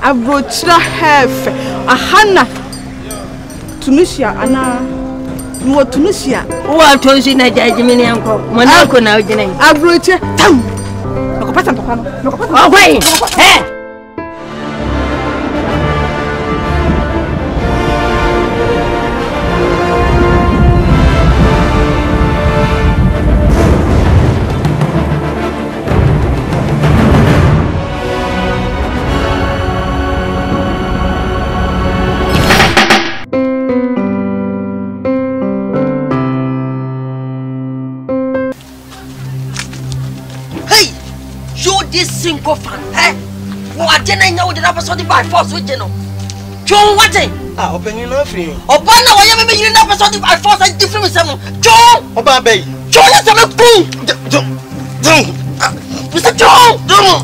Abrochra hef. Ahana. Tunisia ana. No Tunisia. Wa tonsi na jajimini yanko. Mwanako na ujina. Abroche tam. Nakopata mpakano. Nakopata. Wai. Eh. Single fan, eh? What didn't know that I was sorted by force with you know? John, what? Ah, open you know free. Obana, why you may never sorted by force and different with someone. John! Obey. John, let's have a boom! Mr. John! John!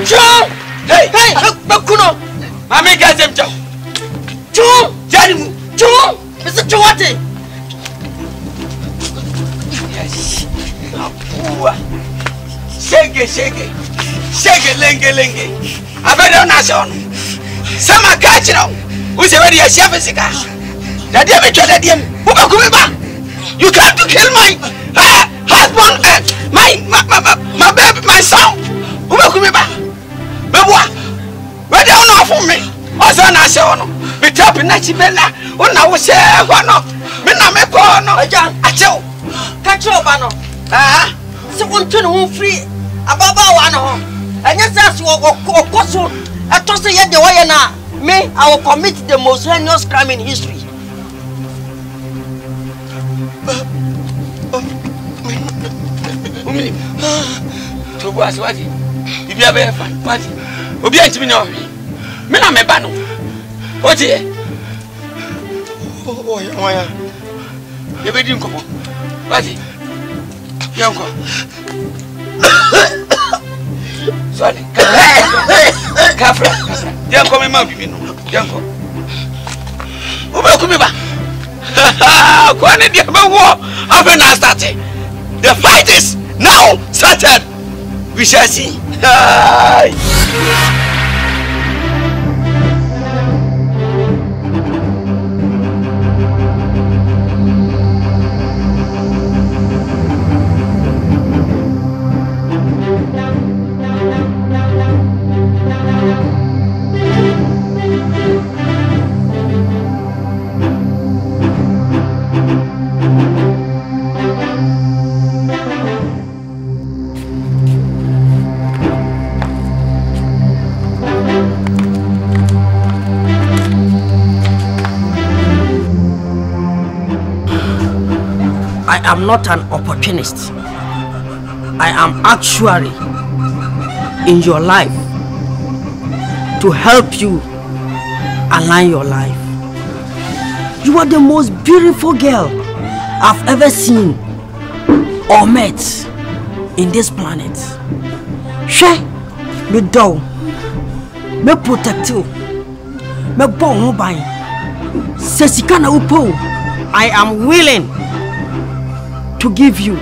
John! Hey, Bakuno! I make us them John! John! John! Mr. John! Yes. Shake it, lenge. I better not son. Some are catching on. Who's already a chef is a car. That they have tried him. You can't kill my husband and my baby, my son. Who will come back? But what? Where they don't know for me. Also, I say, be tapping Nachibella. When I was here, one of Menameko, I tell. Catch your banner. So one to know free. Above one. And yes, that's what I toss the end the way now. Me, I will commit the most heinous crime in history. To was what? If you have a fun, what? Obey to me now. Men are my banner. What here? Oh, you didn't come. What? Yanko. Sorry. Kafra. Yanko, my mom, Yanko. Come back. The fight is now started. We shall see. I am not an opportunist. I am actually in your life to help you align your life. You are the most beautiful girl I've ever seen or met in this planet. She, me do, me protect you, me bon by. Sesikana upo, I am willing to give you.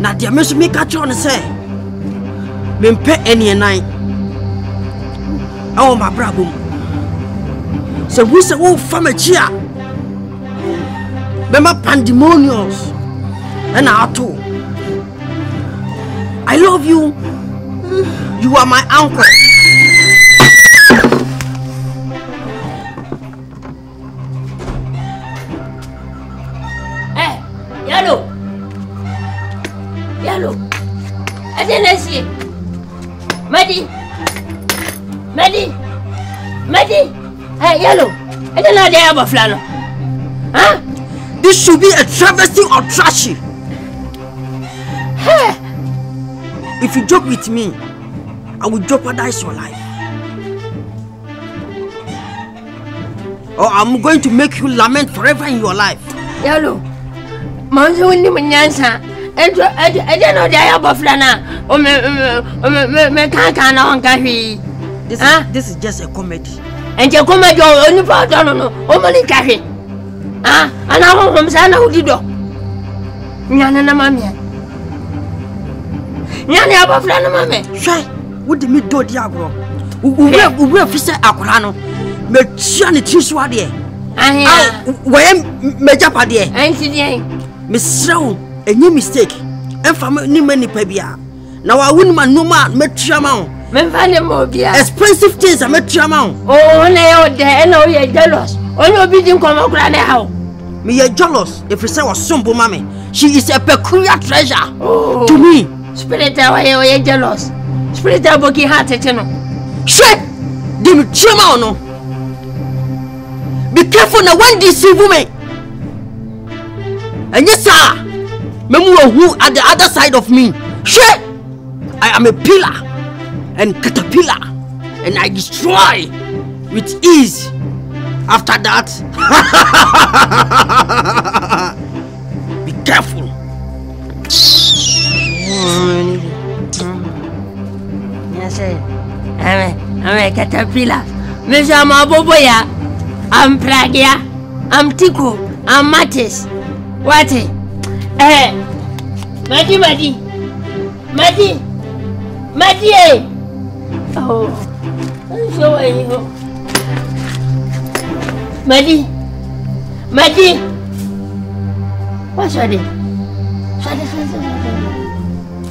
Now dear Miss me catch on say me pay any night. Oh my bravo. So we say oh family chia. Remember pandemonious and I too. I love you. You are my uncle. Yellow. I didn't see. Maddie. Hey, Yellow. I didn't know they have a flannel. Huh? This should be a travesty or trashy. Hey. If you joke with me, I will jeopardize your life. Or I'm going to make you lament forever in your life. Yellow. Monzo windi manyansa. I don't know they have a flana. This is just a comedy. And your comedy only for I don't know. Only carry. Ah, ana hom sana udido. Nyana na mame. Nyana abofra na mame. Hwai, wo de me do di agro. Uwe fise akora no. Me tia ne tisu ade. Ahia. Wo me japa de. Anti de. Me srew, enye mistake. Emfa ni mani pa bia. Na wa wuni ma no ma me tia ma wo. Me fa ne mo bia. Expensive things me tia ma wo. Oh, na yo de na o ye jealous. Only obi din komo kura na how. Me ye jealous if you say was sombo mama. She is a peculiar treasure to me. Spirit wa ye jealous. Spirit aboki heart no. Shit! Dem chema no. Be careful now when deceive women. And yes sir, memu who at the other side of me. Shit! I am a pillar and caterpillar and I destroy with ease. After that, be careful. Yes, I'm a caterpillar. Miss Amaboboya, I'm Pragia, I'm Tico, I'm Mattis. What? Madi. Oh, I'm showing you. Madi. What's that?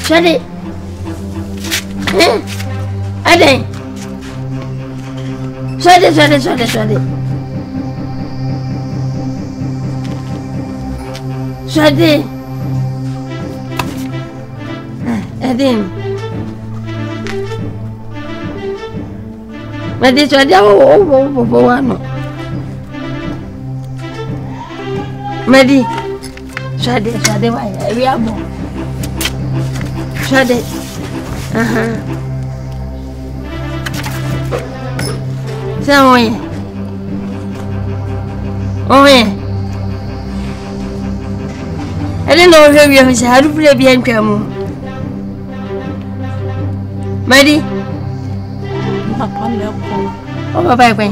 Shut it. Ade. Shut it. Ade. Madi shut it. Oh. Madi, shade, why? We are more. Shade. So, I don't know if you have had to play bien come. Madi, oh, bye.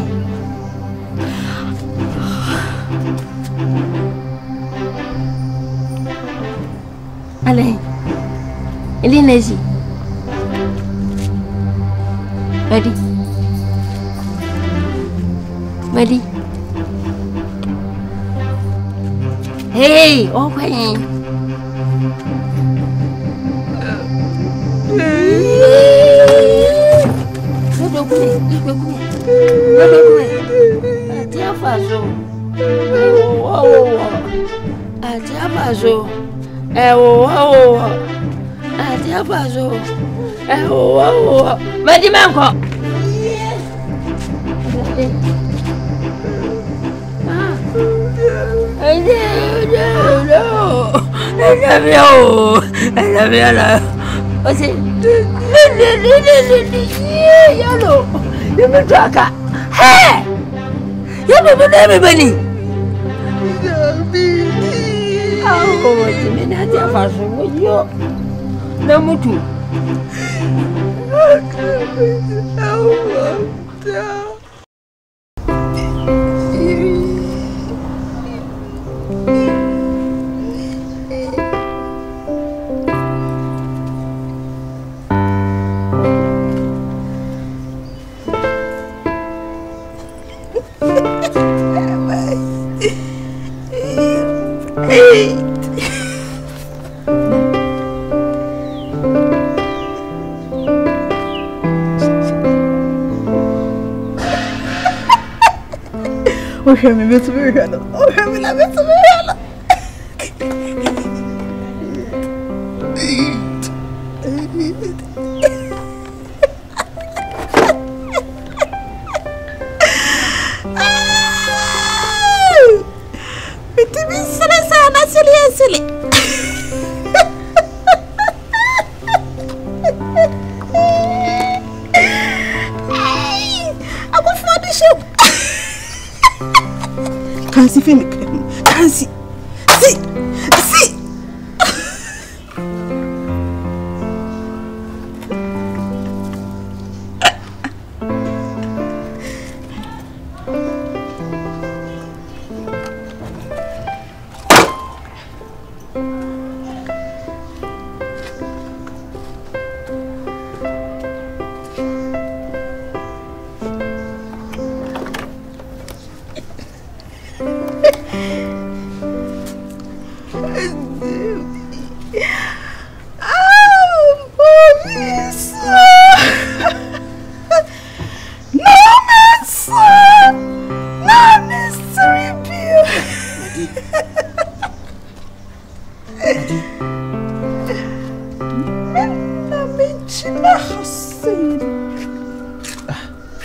Allez, Elinezi. Madi. Hey, okay. Madi manko.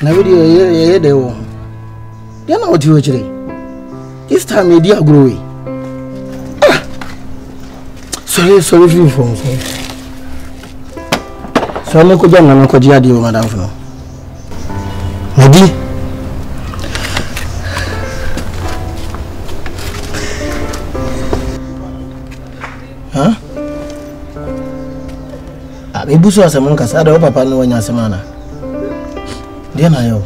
Na we dey dey wo. Dey na what you chire. This time you dey grow. Sorry for me. So me ko jam na ko ji ade o madam fo. Madi. Huh? Abi buso asamun ka sada o papa no wanya semana. Dia na yo.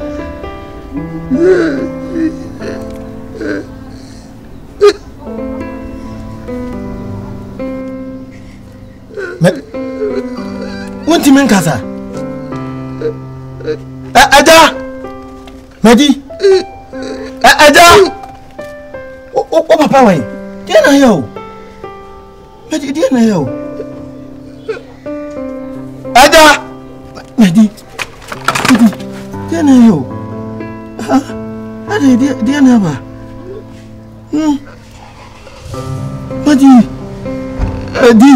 Won't you kasa? Aja! Madi! Aja! O papa wai. Dia na yo. Madi dia na yo. Aja! Madi. Dia na yo. Ada dia na ba? Madi. Madi.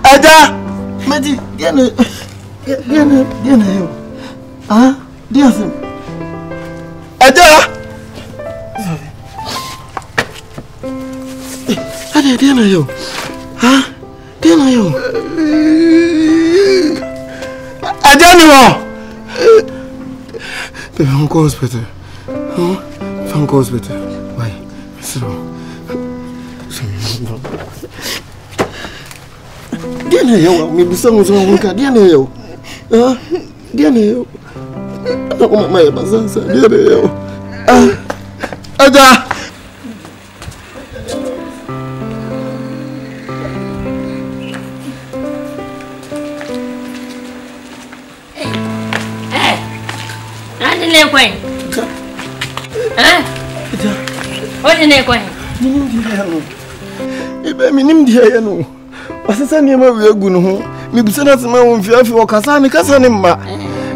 Aja. Madi, dia na yo. Dia sem. Aja. Ada dia na yo. Dia na yo. Aja ni mo. Baby, I'm going to hospital. I'm going to hospital. Why? So. Dia na yo, me busang mo ka. Dia na yo. Dia na yo. Ako mamaya pasasa. Dia na yo. Aja. Kwen. What in kwen? Ebe minim dia ye no. Wasesa ne ma we agu no ho. Me busana tsema wo mfiafi wo kasa ne mma.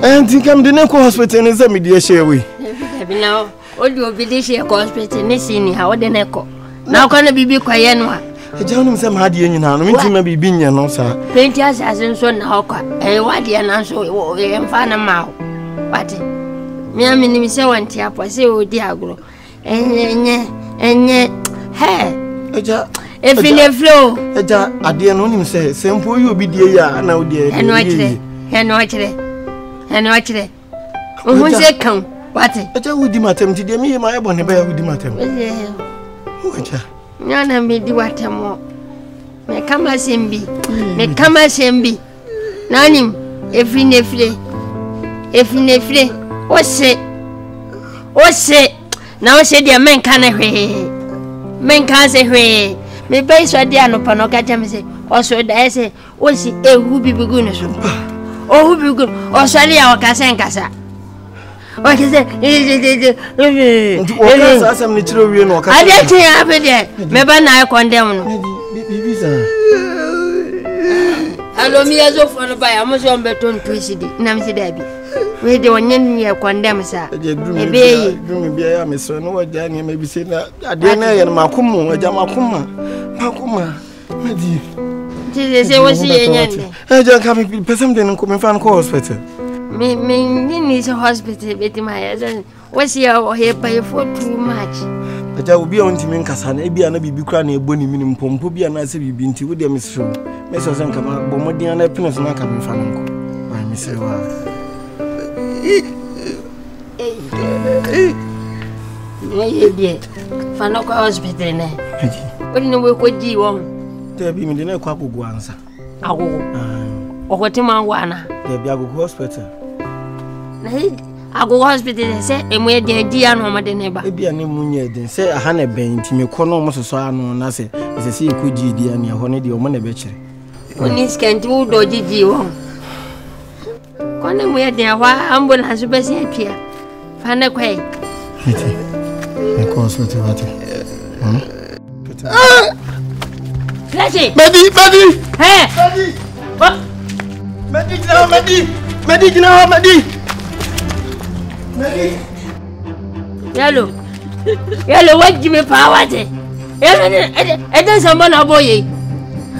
Enti kam de ne ko hospital ne se me dia hye we. Ebi na o di obi de hye ko hospital ne sini ha wo de ne ko. Na ko na bibi kwaye no a. Eja wonim se ma de nyina no minti ma bibi nya no sa. Penti asase so na ho kwa. Wade na so e mfa na ma ho. Wate. Me amini se wanti apo se odi agro. Enye. He. Eja efine flow. Eja ade no nim se sempo yi obi die ya na odi e. Eno achire. Ohun se kan. Wate. Eja wudi matem ti de me ma ebo ne ba ya wudi matem. Eja. Nyana me di watemo. Me kama sembi. Nanim efine fle. Ose. Na ose dia men kan hwe. Men kan se hwe. Me bai so dia no pano ka jam se. Oso da se osi ehu bibigu no so. Ohu bibigu. Oso ali ya wakasa nkasa. Wakase. Okasa asam ni chiro wie no okasa. Ade tin abede. Me ba na condemn no. Bibi sa. Alo mi yazo fo ba ya mo so mbeton twisidi. Na mi se da bi. We de wonyen ye condemn sa. Ebe drum bia ya meso no waja ni ma bi se na ade na ye makomo waja makoma. Madi. Se wosi ye nyande. Eja ka me pesem de nko me fan ko hospital. Me ni se hospital beti ma ya. Wosi ya o he pay for too much. Eja obi a ontimi nkasa na bia na bibi kra na ebo ni minim pompo bia na se bibi nti wo de mesro. Meso se nka ma bomodin na pino so na ka me fan nko. Wa me se wa. Ye fano ko hospital ne. Odi no we ko di wo. Te bi mi de na ko agogo ansa. Agogo. Okoti mangwa na. Te bi agogo hospital. Na agogo hospital se emu e de di anu ma de ne ba. E bia ne munye den se aha na ben ti me ko no mo soso anu na se se ko ji di anu ho ne de o mo na be kire. Oni skenti wo do ji wo. Kone mu de wa ambulance be se apia. Fa na kwai. Me ko hospital wate. Medi! Hey! Medi! Yellow, what give me power? Yellow, and then someone a boy.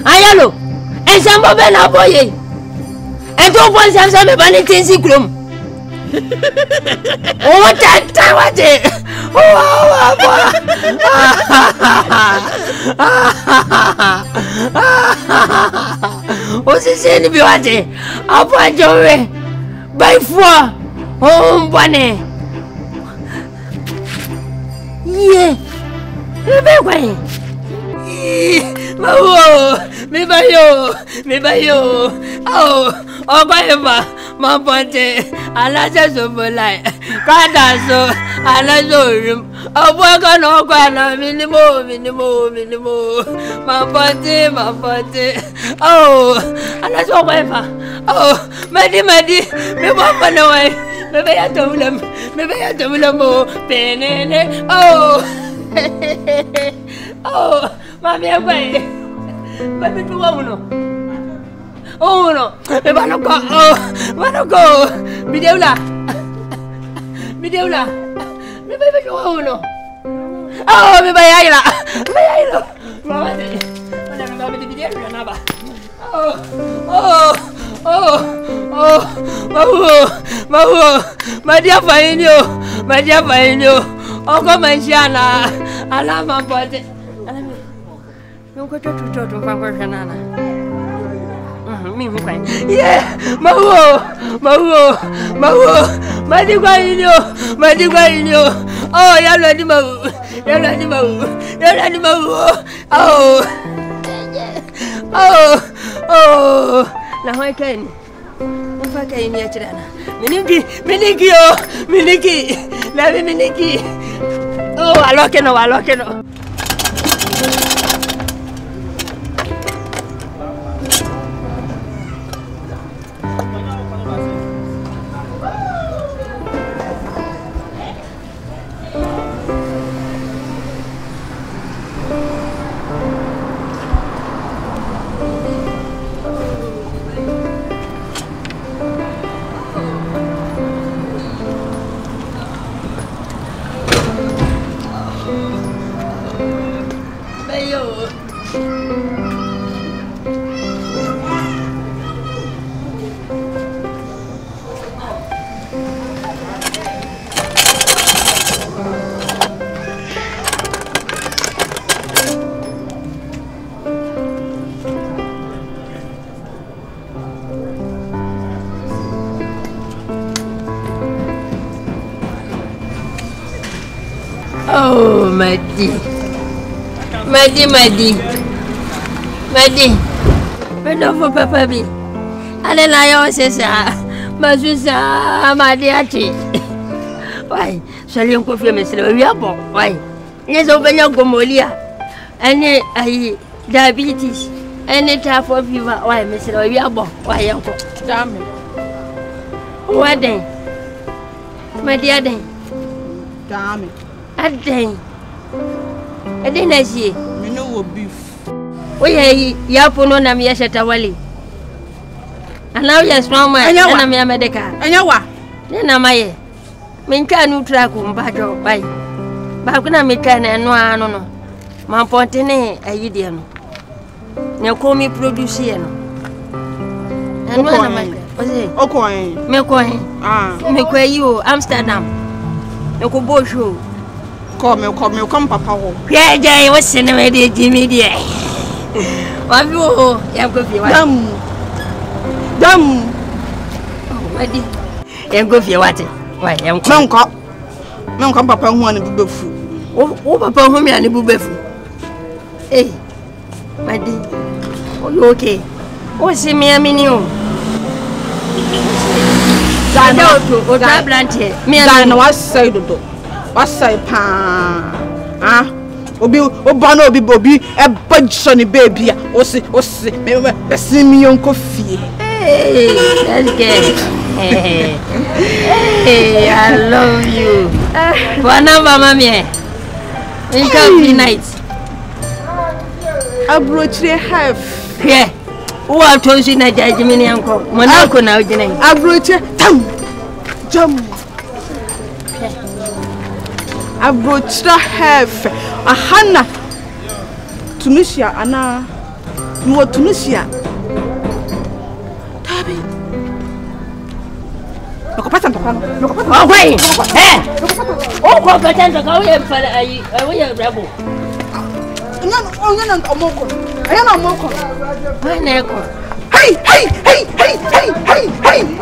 I yellow, and some of them a boy. And don't want to have some vanity in sick room. Oh, what time was it? What's this in the beauty? I'll find your way by 4. Oh, bunny. Yeah, me by you. Oh, whatever, my body, I like us over like, so, I like you. Oh, work on all kind minimum. My body. Oh, I like whatever. Oh, Maddy, me walk on away. Maybe I told them more. Oh, Mammy, away. Maybe to one. Oh no, me va no go. Oh, va no go. Midela. Me baby go no. Oh, me baila. Mama de. Ona me mama de midela na ba. Oh. My dear Fainio. Oh, come and shana. Alama body. No go to Fanana. Yeah, Mawo, Madigwainio. Oh, Yaladi Mau. Oh, now I can. If I can hear Chilana. Miniki. Love Miniki. Oh, I lock it. Oh, Madi. But no for Papa B. And then I always say, Masusa, my dear. Why, shall you go for Mr. Riabo? Why? Yes, open your gomolia. And diabetes. Any type of fever. Why, Mr. Riabo? Why, uncle? Damn it. What day? My dear day. Damn it. I didn't see. Me know beef. We are Yapuno and Yashatawali. And now you're strong man, and I'm a medical. And you are. Then am I. Minka no track on Bajo by. Bakuna Mikan and no. My Pontene, a Yidian. You call me producer. And what am I? Okay, Mecoin. Make you Amsterdam. You could both show. Come, Papa. Yeah, Jay was sending me Jimmy dear. What you have got you? Dumb. Oh, my dear. You go for your water. Why, young Conco? No, come, Papa, one of the food. Oh, Papa, whom you are the boobefu. Eh, my dear. Oh, you okay? Oh, see me a minion. I know to go to Blanche. Me and I was say to do. What's say, pa? Ah, Obi, Bobby, a bunch on the baby. See, me on coffee. Hey, that's good. Hey, I love you. Buona mamma mia. In coffee night. I brought you half. Yeah. Who are told you that Jimmy uncle? Monaco now, Jenny. I brought you jump. abrochra have ahana Tunisia ana no Tunisia tabi Nokopata ntokano nokopata wait oh ko patanta ka we fara ayi we brabo Onyana omoko ayana omoko wane ko hey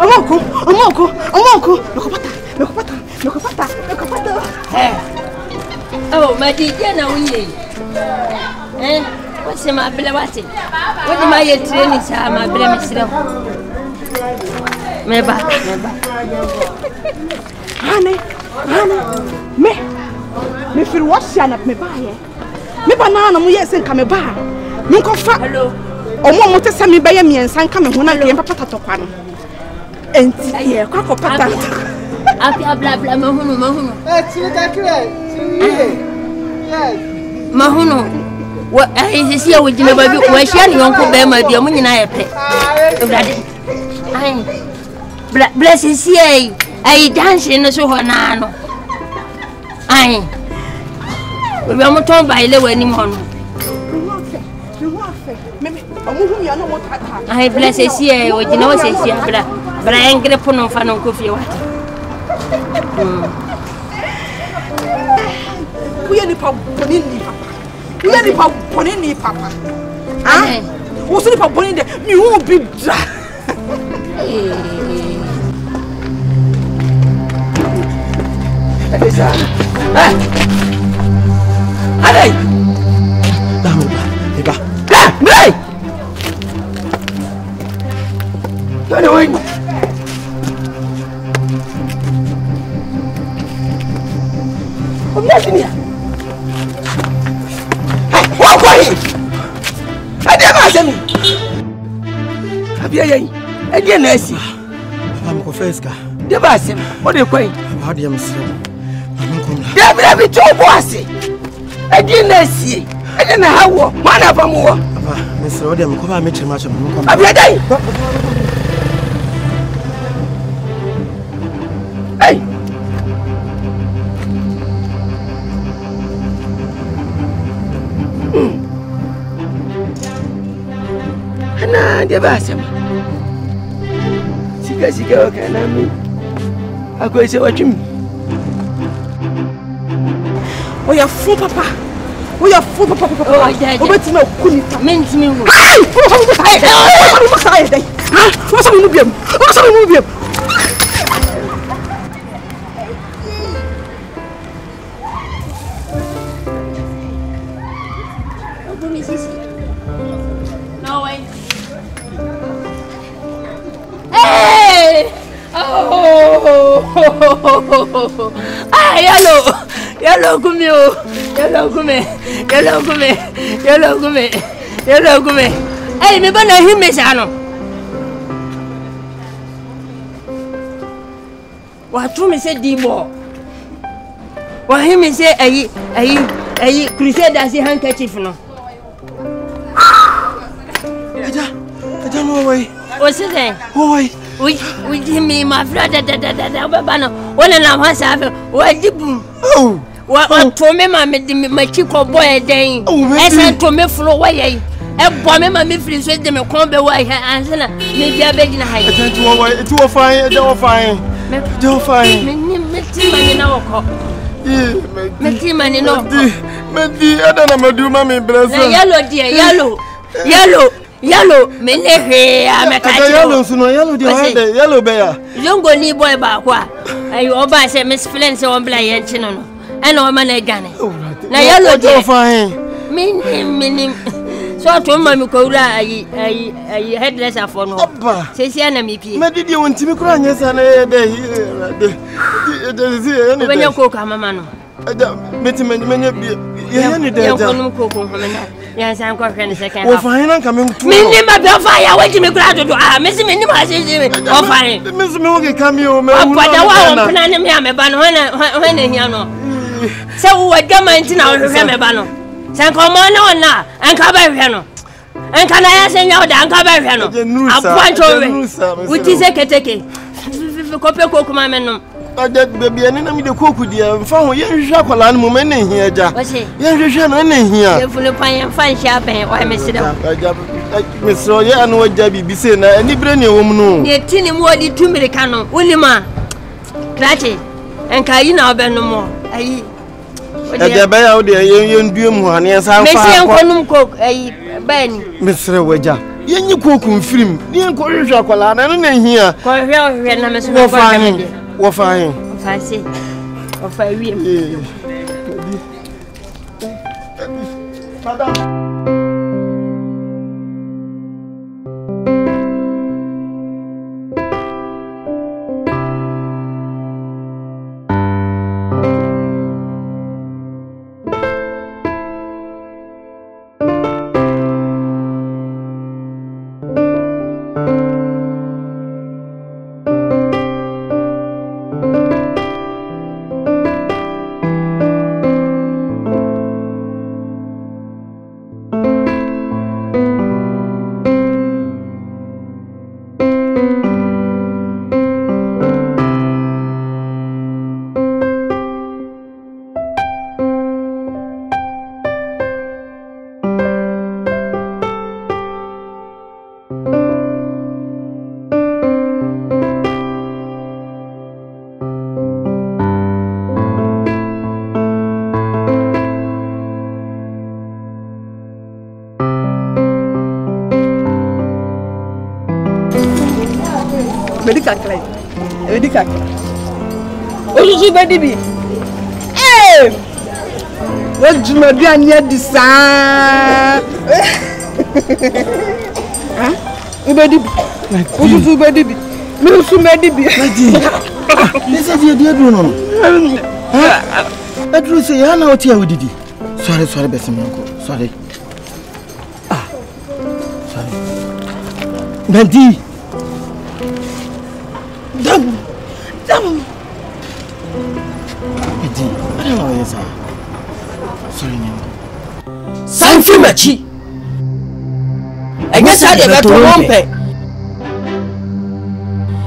omoko nokopata oh madije na unye what's my bela wati what am I training sa ma bela misira meba hane me feel washa na me ba ye me banana mu yes nka me ba me nkofa omo mo tese me ba ye miensa nka me ho na we papa tatokwa no enti ye kwakọ pata Afia bla bla mahunu. Mahunu. Wa sisi ya wujina babi wa shani yonko be ma bi omunyina ye pe. Brade. Ai. Bla sisi ai dance no so hona no. Ai. We am ton ba ile wani mo no. Ai bla sisi wujina wa sisi bla engre pono fa no ko fie wati. We ni pa bonini papa. Ah? Wo so ni pa bonini de mi hu bi dra. Adesa. Adai. Damu ba. Hey! Dale wey. Omnibus. What going? I never said me. Abia yi. Ede na asi. I'm confessed. Never said. What dey going? How do you say? I'm come now. Dey be to boss. Ede na asi. Ede na hawo. Mana fa mu wo. Papa, Mr. Odem, come and meet you match. Abia dai. Hey. Ana de ba sama. Sika wakana mi. Akwai se watwim. Oya fu papa. Oh, yeah. Obetime okuni. Mentimi wo. Ai! What's up, Nubium? No way. Hey! Oh! Ah, yellow gume. Hey, me bana hime sano. Watu me se dibo. Wa hime se ayi crusaders handkerchief no. I no way. What's it? Why? We me my brother bana. Wala na hasa afa. Wa dibu. Oh. Wa to me ma me ma chiko boy den. Esa to me flo wa ye. E bo me ma me free so de me kon be wa he ansana me bia be gina hay. It was fine. Me ti mani na woko. Me ti mani no. Me adana maduma me brasa. Yellow me ne he ameka yellow bear. Zongo ni boy ba kwa. Ayi oba se Miss Flint se on bla ye nchi no no. E na o ma na gane. Na yellow dey fine. Me so to ma mi ko wura ayi headlesser for no. Se se na mi pie. Me didi won timi kura nyesa na ye dey. Obenya ko ka mama no. Meti menye ye ni dey. Ya ko num ko ko mama. Ya san ko hwe ne second. O fine na ka me ntu. Me ni ma be fire we timi kura dodo. Me si me ni ma se o fine. Me si me wo ke kam yo me. Akwada wa on pena ne me ameba no hwe ne hia no. Se wo adwama nti na wo hwe me ba no. San ko mo na ona anka ba hwe no. Anka na ya se nya oda anka ba hwe no. Apuancho we. Wuti se keteke. Ko pe ko kuma me no. Ada baby ani na me de koku dia mfa ho ye hwehwe akola no mo me ne hia ja. Ye hwehwe no ne hia. Ye fulu pan ye mfa nhia ben wa me sida. Aja me so ye anu aja bibi se na ani bre ne wom no. Ye tini mu odi tumirika no. Ulima. Krache. Enka yi na obenu mo. Ayi. Aja ba ya wo de ye ndue mu ha ne san fa. Me se enkonum kok ayi bani. Me sere waja. Ye nyi koku mfirim. Ni enko hwehwe akola na no ne hia. Ko hwehwe na me so wo fa hin. Fancy. Of a week. Madam. Medical. Osusu bedibi. What you may be near the sun? Ubedibi. Osusu bedibi. Osusu bedibi. This is your dear Bruno. That was a yana what you did. Sorry, Bessie. Sorry. Sorry. Bendy. Damn. Edi, I don't know yes. Sorry, Nyango. Sanfi machi. I guess I get to rompe.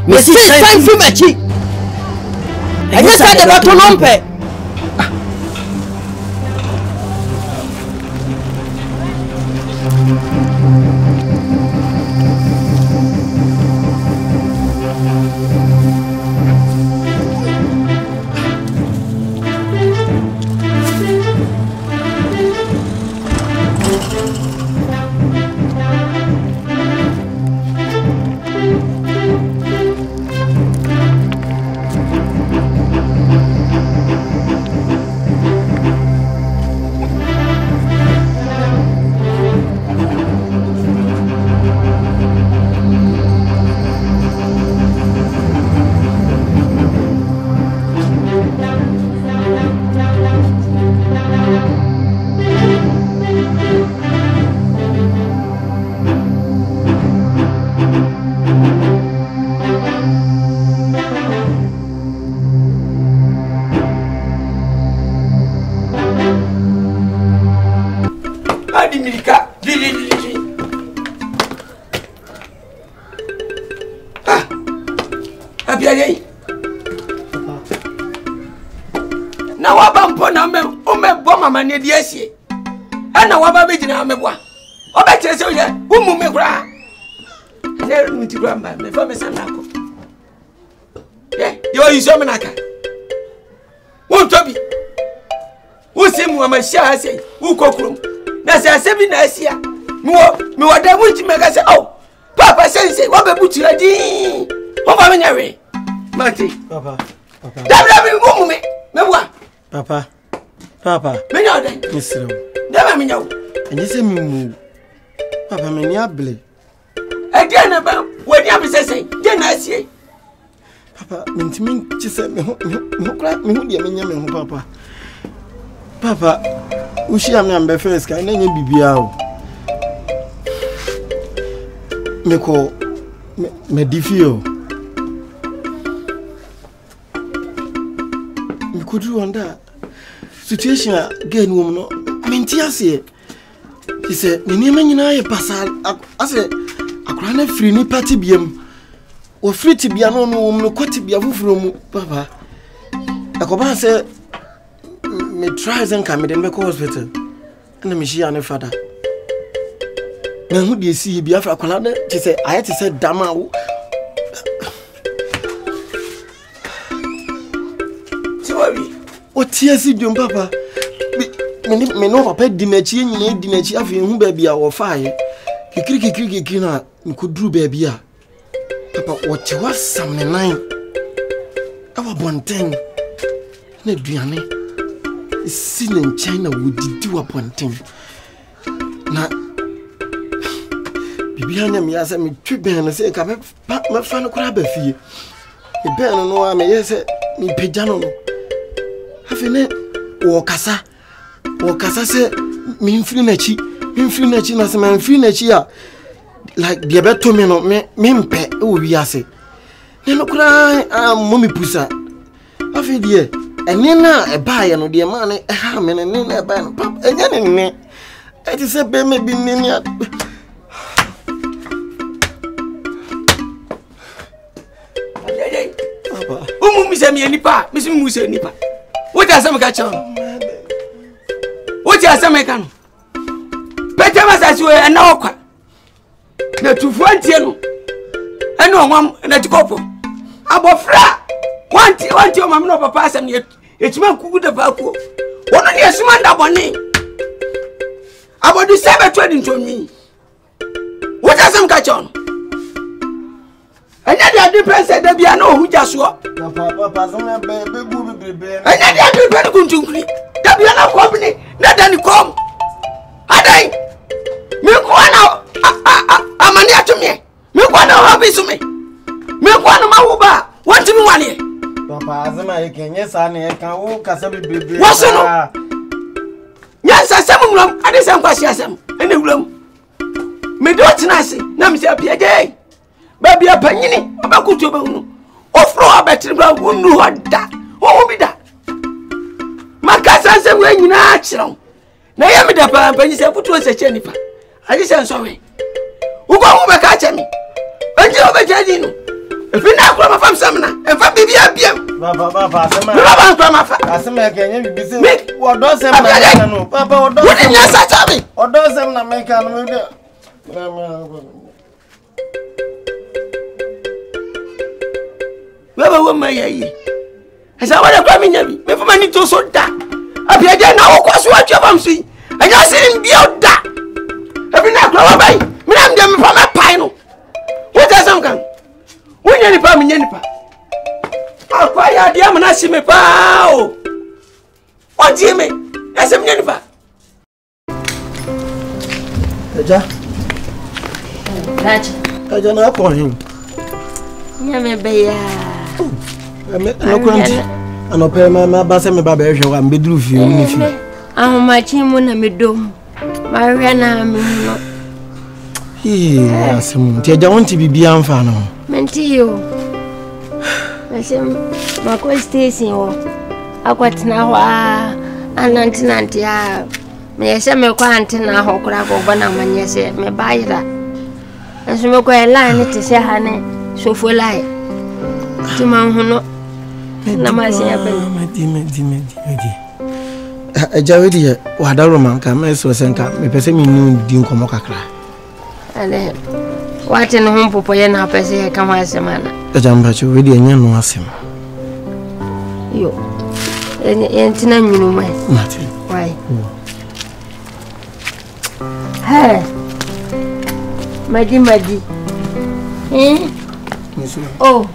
Messi sanfi machi. I guess I get to rompe. Na wabampo na umebo mama ne di asie. Ana waba begina ameboa. Obekire se oye, umu me kura. Ne nti kura mba, me fa me sanako. Yo yiso me naka. Wontobi. Wusimu amashia ase, ukokrum. Na se asebi na asia. Mi wada mu nti mega se, "Oh, papa sense, wabebutu adi." Oba me nyawe. Mati. Papa. Dabra me umu me. Meboa. Papa. Me nyawo den. Misro. Dabra me nyawo. Enye se mi mu. Papa me ni able. Ade na ba, wani abisese. De na asie. Papa, mentimi chise me ho kra me ho de me nya me ho papa. Papa, ushi am na mbe first kan na nya bibia o. Me ko me difio. Me kudu wanda situation again wo no menti ase. He said, "Me nyema nyina ye pasal ase akura na free ni party biem. O free ti bia no no kwati bia fufuro mu papa." Akoba say me tries and come in the hospital. And me she and father. Na hu de si bi afa akola na ti say I had to say dama wo. Tiwabi. O tie si dum papa. Me no papa di na chi nyina di na chi afi hu ba bia wo faaye. Kikiri na me koduru ba bia. Papa what was some nine. Awa bonten. Na duane. Sin in China would do upon thing. Na Bibiana me as me tribe and say, come back my fan crab fee. A ben no, I may yes, me pejano. Have you Wakasa? Wakasa say, mean frinachi, as a man frinachi, like the abeto me no mimpe, oh, we are say. Then cry, mummy pussa. Have you dear? And Nina a buy and the money a ham and Nina a ban pop and me. I just said, maybe Nina. Miss Nipa, Miss Musa Nipa. What are some catch on? What are some mechanic? Better as you are now. The 220 and no one and a couple. About fra. One your mamma papa and yet it's my good about one of your smart bonnet. About the 7 trading to me. What are some catch on? And then the person that be no who just swap. Papa, some baby. And then the very good to creep. That be no company, not any come. I milk one out. I'm an to me. Milk one hobby to me. Milk one of my uba. What do you want here? Papa, as I can, yes, I can walk as a baby. What's no? Yes, I some room. I did some question. And the room. Me do it nice. Nam say a day. Baby, a penny, about good to be. Offer a better ground, who knew what that. What will be that? My cousin said, when you are actual. Now, I am the penny, I put was a Jennifer. I listen, sorry. Who go over catching me? And you over Jadino. If you not from a farm summoner, and for baby, I am. Papa, some again, you be saying, what does them know? Papa, what does me? Or does them not make a Where my ye? As I want to come in, before my need to so that. I be again now, cause what you want to see. I just see him be out that. Every night, go away. Me, I'm them from a pine. What does some come? When you nipa, me nipa. I'll quiet the amana see me pow. What do you mean? That's a nipa. I don't know for him. Nyame beya. No quantity. And no pay my bassam baby, and be drew you. My chimuna me dome. Mariana, he has some. They don't want to be beyond fan. Mentio. I say, my question I got now. And Antinantia. May I say, my quantina, how could I go when I'm yes, me buy that. And so, my line to say, honey, so for life. To my honor. Namaste. A Javidi, what a roman can make so send up. Me person knew Dinko Mokakra. And then, what in home for Poyana Pessy come as a man. A jambachu with the young was him. You. Ain't you know, Martin. Why? Hey, Maggie. Eh? Oh.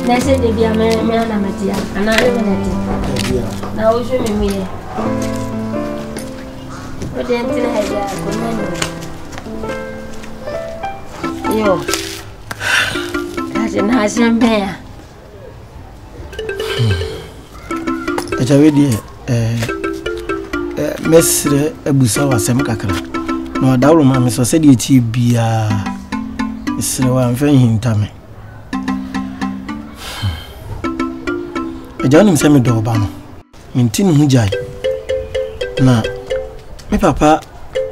I said, "Be a man, Matia, and I live in it. Now, show me. But then, I yo, cousin has him bear. A Javidi, Miss Abusawa Semcacra. No, that woman is a city be a so I'm very him, Tammy. I don't even say me do Obama. Mintin Hujai. Na, me papa,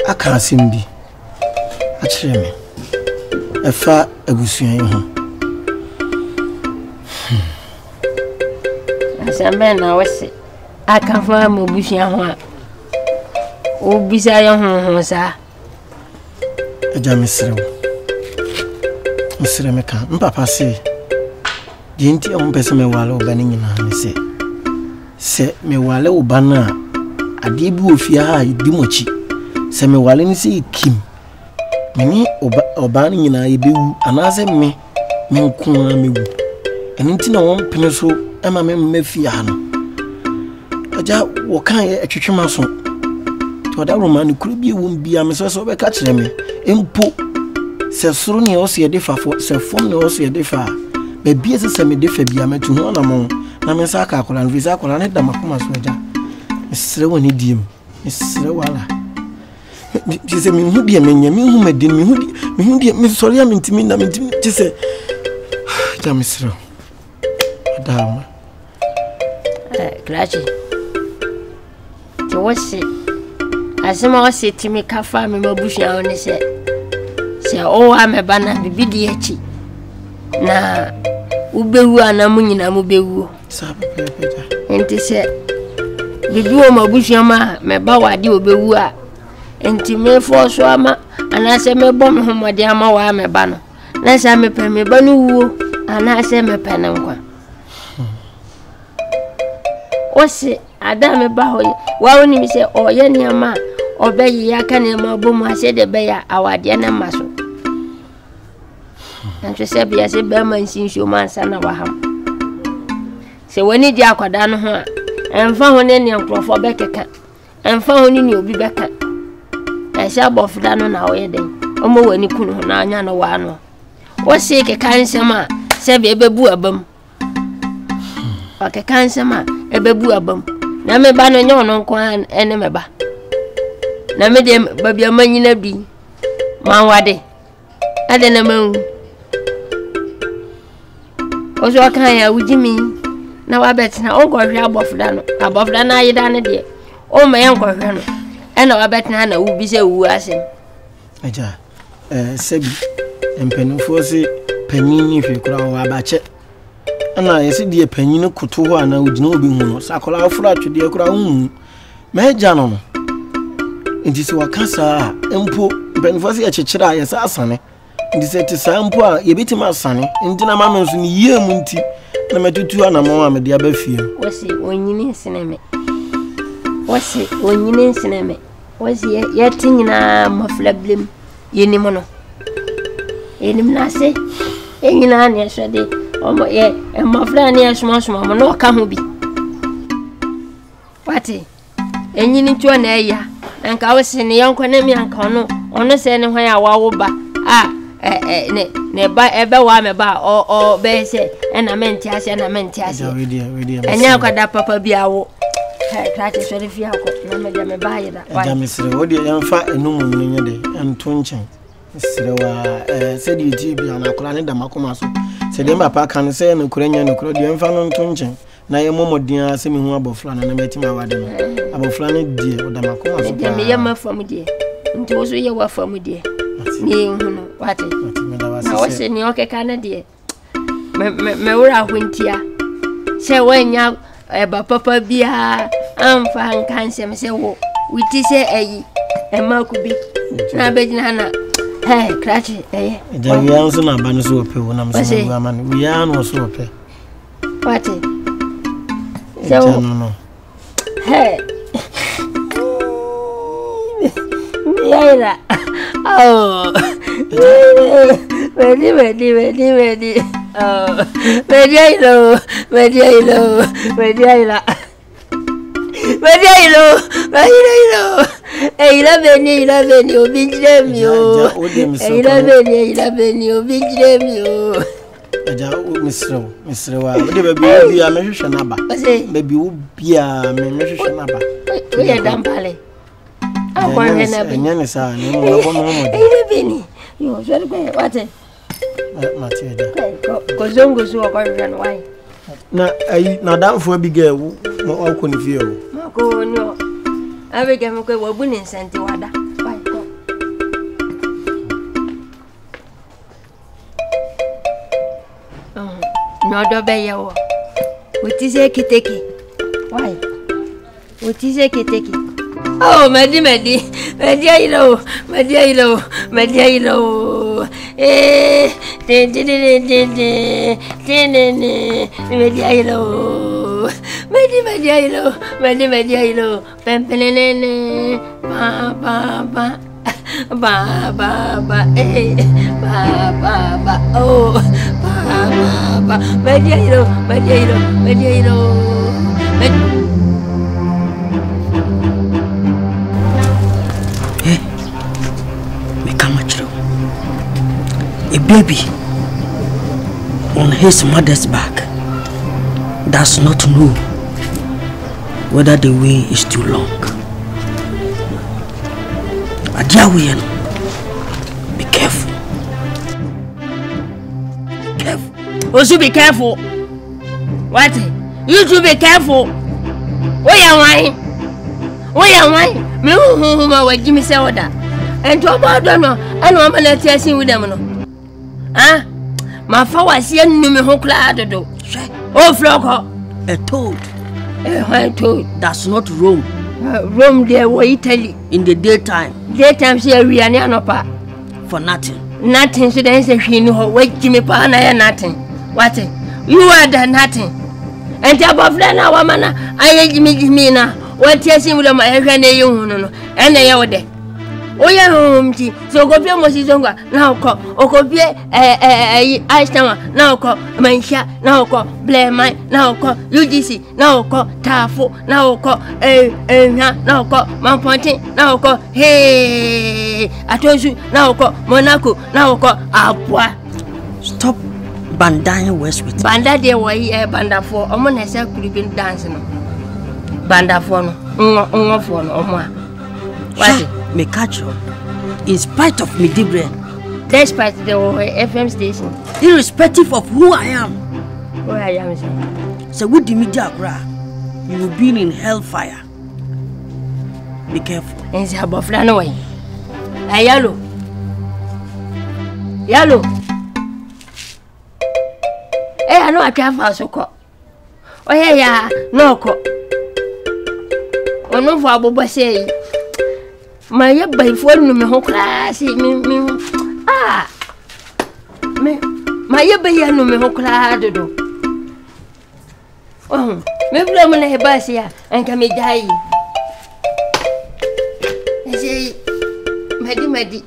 I can't see me. Actually, me. A far a goosey. asambe na wose akafa mo buhia ho a obisa ye ho sa eja mesrew me kan papa se dinti am pese me wale obani nyina ne se me wale obana ade bi ofia ha di mochi se me wale ni se kim meni obani nyina ebewu anase me nko a mewu eni nti na won pene so ema me mafia no aja wo kan ye atwetwema so to da romani kuro bi ewu bia me so be ka kire me empo se soro ne o se de fafo se fom ne o se de fa be bia se me de fa bia metu ho na mo na me sa ka akola no visa akola ne da makoma so aja mesre woni diem mesre wala dise me hu dia menya me hu madin me hu dia me sori am ntimi na me ntimi dise ja mesre adama grachi to wose asema wose timi kafa me mabusha oni se o ameba na bibidi echi na ubewu anamu nyina mu bewu sabe pepeja enti se bibiwo mabusha ma meba wade obewu a enti me fo so ama anase me bom homode ama wa ameba no na sa me pe me ba no wuo anase me pe ne nkwa wose ada me ba ho wa woni mi se oye ni ama obeyi aka ne ma bom ase de be ya awade na maso nanche se bia se be man sinsho man sana wa ham se woni di akwada no ho a emfa ho ne ne nkrofo bekeka emfa ho ni obi beka sha bofda no na oye den omo wani kunu ho na anya no wa no wo se ke kan sema se be bebu abam o ke kan sema e bebu abam na me ba no nyo no nko ene me ba na me de ba bia manyina bi man wade ade na man ozo kan ya wujimi na wa betina o gohwe abofda na yida ne de o ma yan gohwe no ena wa betina na wu bi se wu asem aja sebi empenufo se panyin hwe kura wa abache ana yesi de panyin kuto ho ana ugina obi hu no sakola afura twede kura hu meja no nti se wakasa empo empenufo se yechechira yesa asane nti se te sampo a yebetima asane nti na mama nso ni yie mu nti na metutu ana mama me de abafie wose onyini sineme wose yetinyina maflablem yenim no yenim na se enyina ne hwede omo ye mafla ne asoma mo no ka ho bi wate enyini tuo na eya nka wose ne yanko na mi anka no ono se ne hwan ya wawo ba ne ba ebe wa me ba o be se na menti ase enya kwada papa bi awo krate so refi akọ na me ba yeda wa ja misre wodi yamfa enum nyenye de anto nchen misre wa se di ti bi ana kula ne da makoma so se de mapa kan se no kuranya no kuro de yamfa no nto nchen na ye momodin ase me hu abofra na meti ma wade no abofra ne die o da makoma so de me yama fam die nti wo so ye wa fam die ni hu no wate na wose ni okeka na die me wura hwintia se wanya eba papa bia amfa nkansem se wo witi se ayi emakubi na bejina na krachi ja ya so na ba no so ope wo na mso gu amane wi ya no so ope wate so no yaira oh Ready. Oh, Beni, obinjemio. Aja Mr. Wa, baby, I measure Shanaba. Baby, Ubia, me measure Naba. We are done, Pale. I want to Beni. You was very good. What it? Matilda. Kozongo so run why. Na that for big girl, more confused. Marco, no. I will get a winning center. Why? No, do be your What is a kitty? Why? What is a kitty? Oh, my dear, my dear, my dear, my dear, my dear, eh, a baby on his mother's back does not know whether the way is too long. Be careful. Careful. Also be careful. What? You should be careful. Where am I? Where am I? Me who Jimmy say order. And to about don't know. I know I'm gonna tell you with them. Ah, my father see me who clad do. Oh, flock. A toad. A toad. That's not Rome. Rome there were Italy. In the daytime. Daytime see we are no pa. For nothing. Nothing. So then say she know wait Jimmy pa na nothing. What? You are the nothing. And above that now woman I Jimmy na. What yes with my hair you no. And they are there. Oh yeah, so go be Mosizonga now call or go be ice tower now call Mansha now call Blair Mine now call UGC now call Tafo now call now call Mount Ponting now call hey I told you now call Monaco now call Apua. Stop banding west with Banda de way banda for Omon has could been dancing. Banda for no for no more. What? Me catch you in spite of me debre, despite the FM station, irrespective of who I am. Who I am, sir. So with the media gra, you will be in hellfire. Be careful. And say about flan away. Hey, yellow. Hey, I know I can't fast so call. Oh yeah, no call. Oh no, for Boba say. My by phone me ho class me ah me my by no me ho class do oh me blame na hebasia and can me die say medi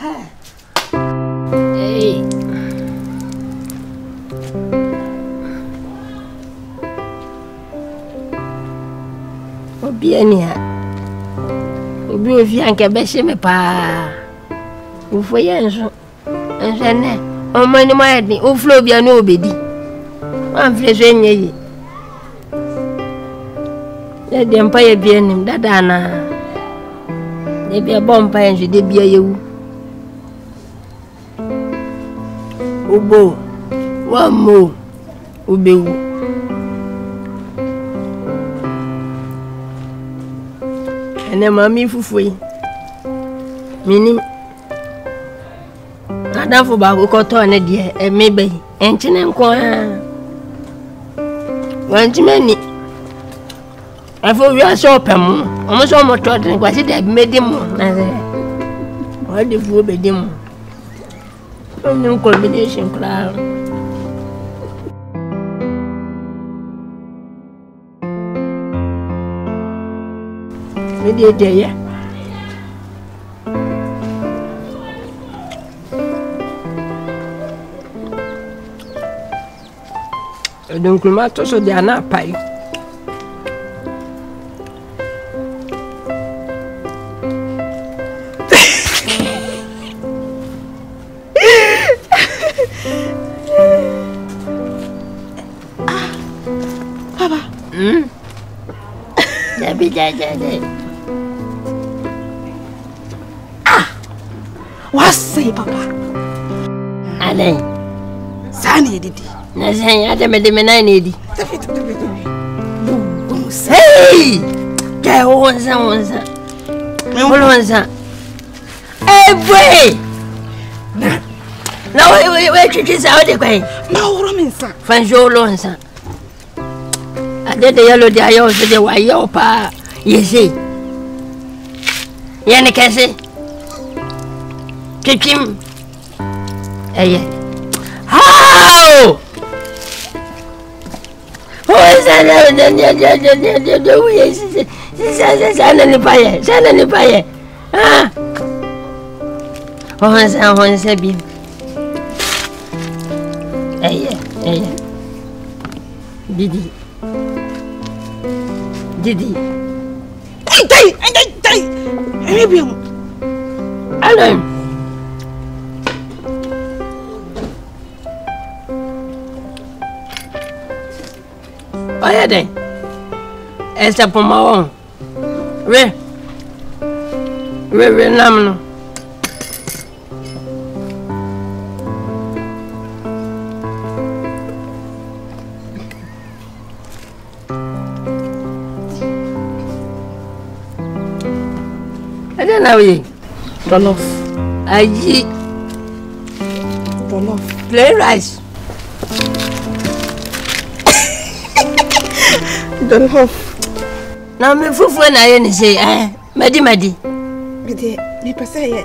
ha hey obiania Obi ofi anke be she me pa. Ufo yenso. Ense ne. O mani ma edi. O flo bia no obedi. Wan fle so enye yi. Ya de mpa ye bia nim dada na. De bia bompa enso de bia yewu. Obo. Wa mo. Obewu. Ene mami fufui minim adafo ba ko to ne de e mebe enchine nko wanchimeni afo wi aso pem omo so mo to de kwasi de medi mo na se o de fu obedi mo onye combination kla Media ya. Donc le matin so de ana pai. Papa. Jabi. What's Papa? Alain. Sani didi. Na sen ya de me na nedi. Hey! Ke onza. Me onza. Hey boy. Na we chichi sa o de kwai. Ma woro me nsa. Fanjo lo nsa. Ade de yellow de ayo se de wa yo pa. Yesi. Yene kese. Chichim. Eye. How? Oh, sana ni paye. Ah. Oh, sana bi. Eye. Didi. Ay. Ebiam. Alan. Oya den. Esta pomawon. Re nam no. Ada na we. Jollof. Aji. Jollof. Plain rice. Jollof. Na me fufu na ye ni say madi. Bide, me pese ye.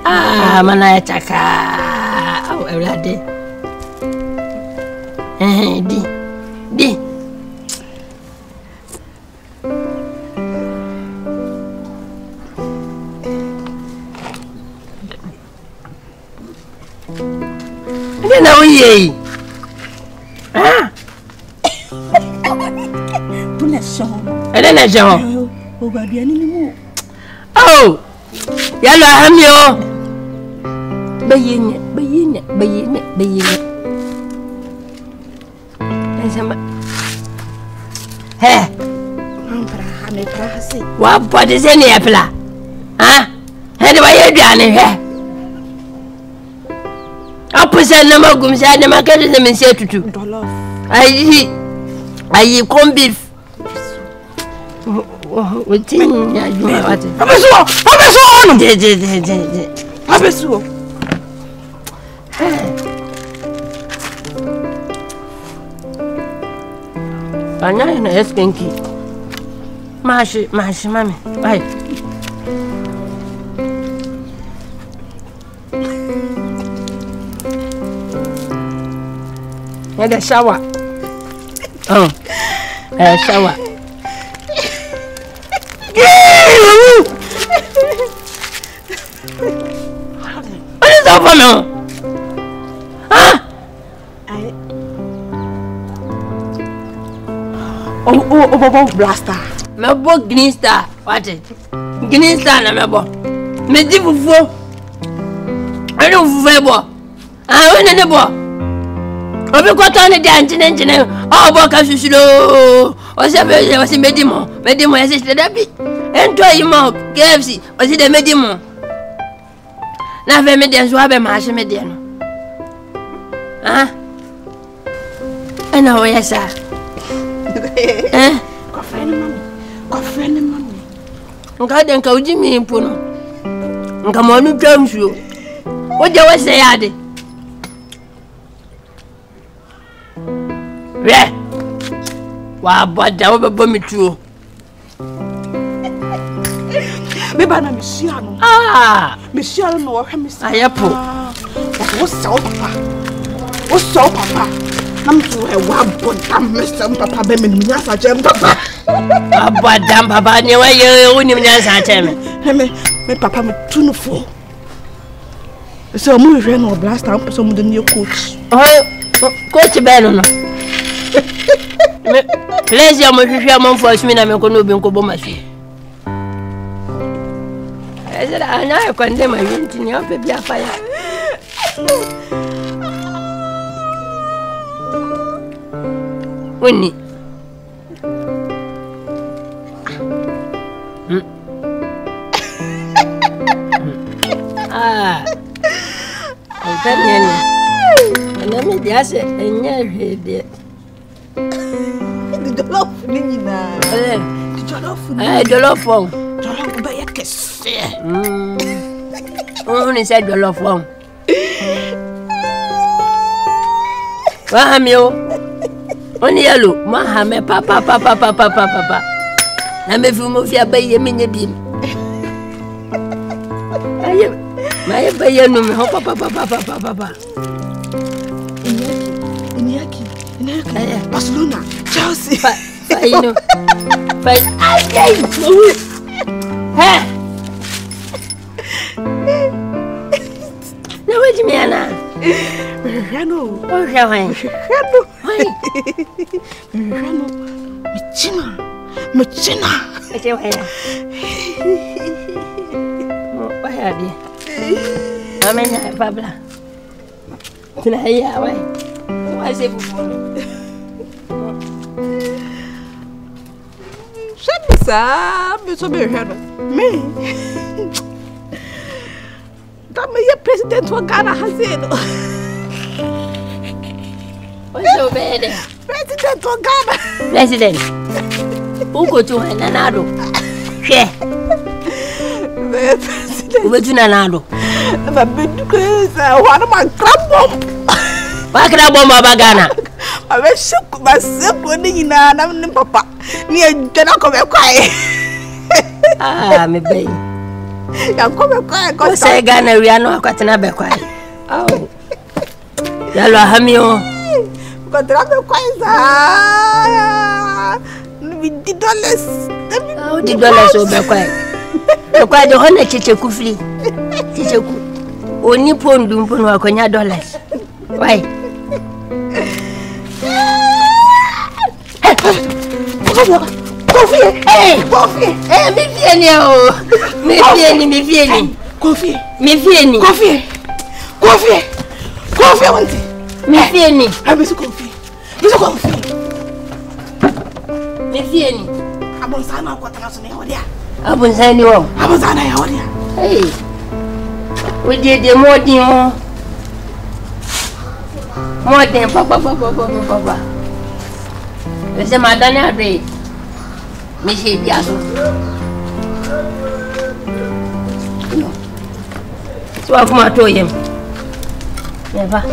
Mana ya chaka. Aw ewrade. Di. Na uye. Ele na jao. O babia ni mu. Oh. Yalo hamyo. Bayine. Ensama. He. Ampra ha me pra hase. Wa body se ne yapla. Ha? He de wa yeduane he. Apusa na magum sa de makade se me se tutu. Jollof. Ayi corn beef. Wetin ya you what? Abesuo onu. De. Abesuo. Anya na eskenki. Mashi mami. Ai. Ya da shower. Shower. What is up now? Huh? Oh, blaster. Me bo green star. What it? Green star na me bo. Me di fufu. Ani fufu bo. We ne bo. Obi ko to ne di anjine. Oh bo ka susulo. O se medimo e se da bi. Ento yi mo KFC. O se de medimo. Na fe me de so abe ma hye me de no. Ana o yesa. Kofre ni mami. Nka de nka uji mi mpu no. Nka mo nu twa nsuo. O je we se ya de. Re. Wa boda wo bebo mi tuo. Me ba na me hia no. Me hia no wo hwe me sa. Ayepo. Wo so papa. Nam to e wa boda me sam papa be me nyasa jem papa. Aboda papa ne wa ye woni nyasa cheme. Me papa me tunufo. So mu hwe no blaster am so mu de ne coach. Coach be no. Please ya mo hwehwe am fo asumi na me ko no bi nko bo mashi. Ezra ana e kwande ma yinti ni ope bia fire. Wini. Otanyeni. Ana me dia se enya hwede. Jollof ni nyina. Jollof. Jollof be ye kese. Ni se jollof. Wahamio. Only yellow, Mahame, papa. I'm a few of your bay, mini beam. My bay, no, papa. Barcelona, Chelsea. You know, but no, what do you mean? Reno, oh, Reno, Machina. What have you? I mean, Pabla. Can I hear away? Why say before? Shut me, sir. It's a better. Me. That may your president for Ghana has it. What's so bad? President for Ghana. President. Who go to Nanado? Yeah. Who to Nanado? The big crazy. One of my crab bomb. Why can I bomb over Ghana? I was shook myself when I'm papa. Near Janako quiet. Ah, me baby. I'm coming quiet. Go say Ghana, we are not quite another quiet. Oh, Yellow Hamio. But rather quiet. With the dollars. Oh, the dollars over quiet. The quiet the honor Chichakufli. Chichaku. Only pond dumpon or conya dollars. Why? Coffee! Hey! Coffee! Hey, me fieni oh! Me fieni! Coffee! Me fieni! Coffee! I want it! Me fieni! I miss coffee! Miss coffee! Me fieni! Abon sana kwa tanasone hodia. Abon sani wo. Abon sana ya hodia. Hey! We did the more than papa. We say madam na bread. Me say biaso. So I come to him. Never.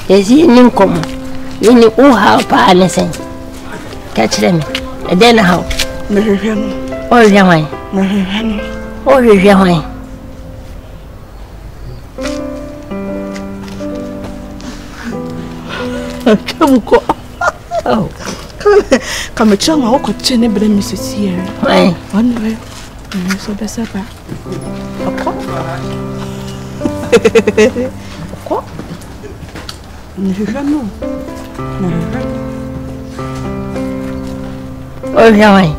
Is he income? You need all how pa anything. Catch them. And then how? Oh, yeah, oh, yeah. Oh, come a chum, I'll cut chin and bring Mrs. here. One way, so that's a back. Oh, yeah.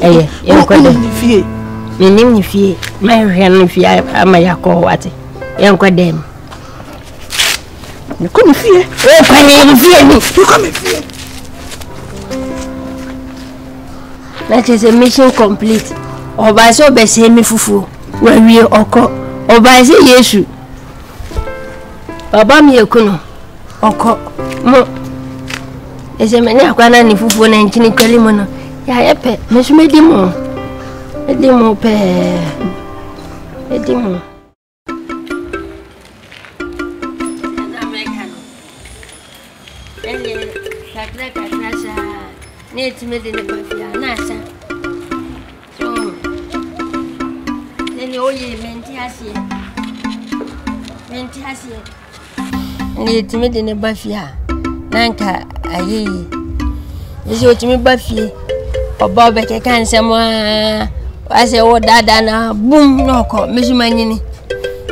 Eh, you're going to fear. Me name if ye, my hand if I am a call what? Young them. You come fear. Oh, I fear me. You come fear. That is a mission complete. Or by so be say me fufu. When we occur. Or by say yesu. Baba mi ekuno. Occur. Mo. Ese meni akwana ni fufu na nchini kweli mono. Ya yepe. Mesume dimo. Edimo pe. Edimo. Need to make the coffee. Nasa. So, then you only mentiasi. Need to make the buffia. Nanka, aye. This is what me buffy. Or Bob, I can't say more. I say, oh, dada, na boom, no call, Miss Manini.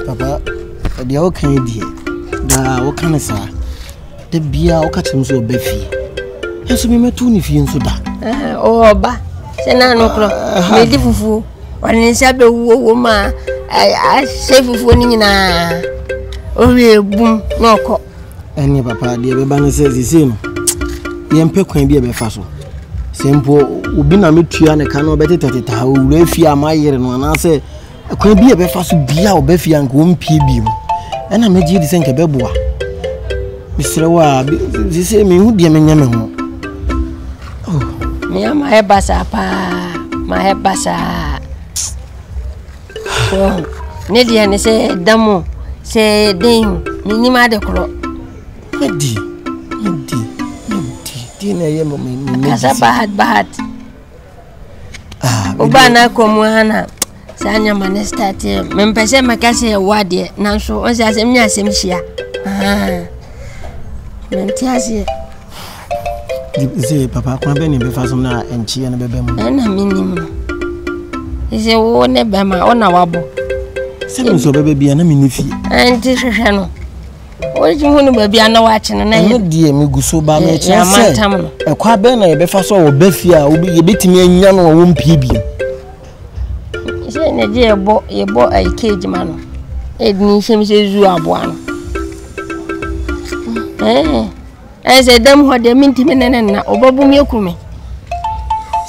Papa, the old candy. The what can I say? The beer, or catch him so beefy. Yes, we met 2 if you so that. Oh, ba, Sena no clock. Made fufu. When in Sabe woman, I say for Nina. Oh, boom, no call. And your papa, dear Babana says the same. The emperor can be a befasso. Simple, Ubina Mitria and a canoe better at how Refia my ear and one answer. I could be a befasso beer or Beffy and Gum Pibim. And I made you the same Cabeboa. Mr. Wa, the same who dear Menyaman. Me am my basa pa, my basa. Nedia ne say damo say den ni ma de kro. Medi na ye mo me. Kasa bad. Oba na komu hana. Sanya mane start me mpese makase wade nanso on se asem nya asem hia. Mentiasie. Ze papa kwa be ni be fa so na enchi na bebe mu. Na minim. Ise wo ne be ma ona wabo. Se mi so bebe bia na mi ni fi. Anti hwehwe no. Wo ji hunu ba bia na wa che no na ye. No die mi guso ba me che se. E kwa be na ye be fa so wo ba fi a ye betimi anya no wo mpie bi. Ise ne je ye bo ai cage ma no. E ni hwem se zu abo ano. Ese dem ho de mintimi nene na obabu mi ekume.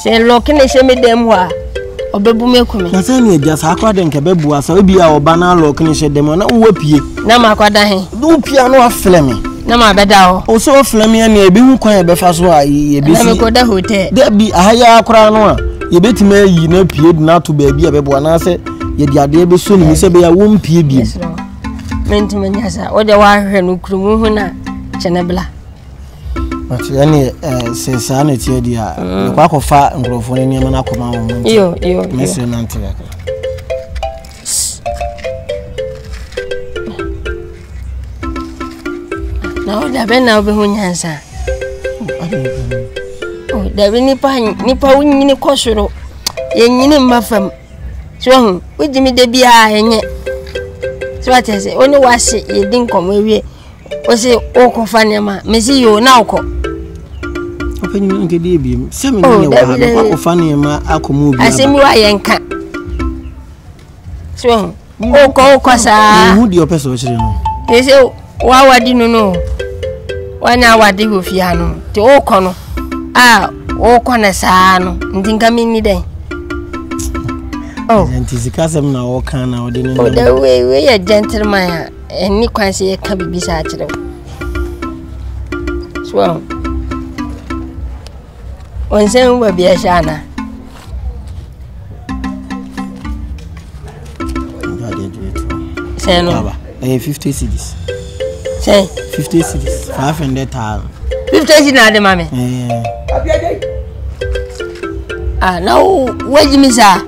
Se lokene se me dem ho a obabu mi ekume. Na se ni eja sa akwa de nke bebu asa obi a oba na lokene se dem na wo pie. Na makwada he. Do pia no afleme. Na ma beda ho. O so afleme ya na ebi hu kwan e be fa so a ye be si. Na me koda hotel. De bi ahaya akra no a ye betime yi na pie na to ba bi a bebu na se ye di ade be so ni se be ya wo mpie bi. Mentimi nyasa o de wa hwe no krumu hu na chenebla. Ati yani se sa na tie dia kwa kofa nkrofo ne niam na akoma wo mu. Yo. Mese na ntia. Na o da be na obe hu nyansa. O da be nipa wunyini kosoro. Ye nyini mafam. So hu, ujimi de bia enye. So atese oni wase ye din komo wie. O se o ko fa nema, mesi yo na okọ. Open nke di bi. Se me ne wa ko fa nema akomo bi. Asemi wa yenka. So o ko sa. Hu di opeso chire no. Ese wa wadi no. Wana wadi ho fia no. Te o ko no. O ko na sa no. Ndinka mi ni den. Oh. Antisika sem na o kan na o de ni. O da we ya gentleman ya. Eni kwanse ye ka bibi sa akire. So. Onse mu babi ya shana. Say no. 50 cedis. Say 50 cedis. 500,000. 50 cedis na de mame. Now where you miss her?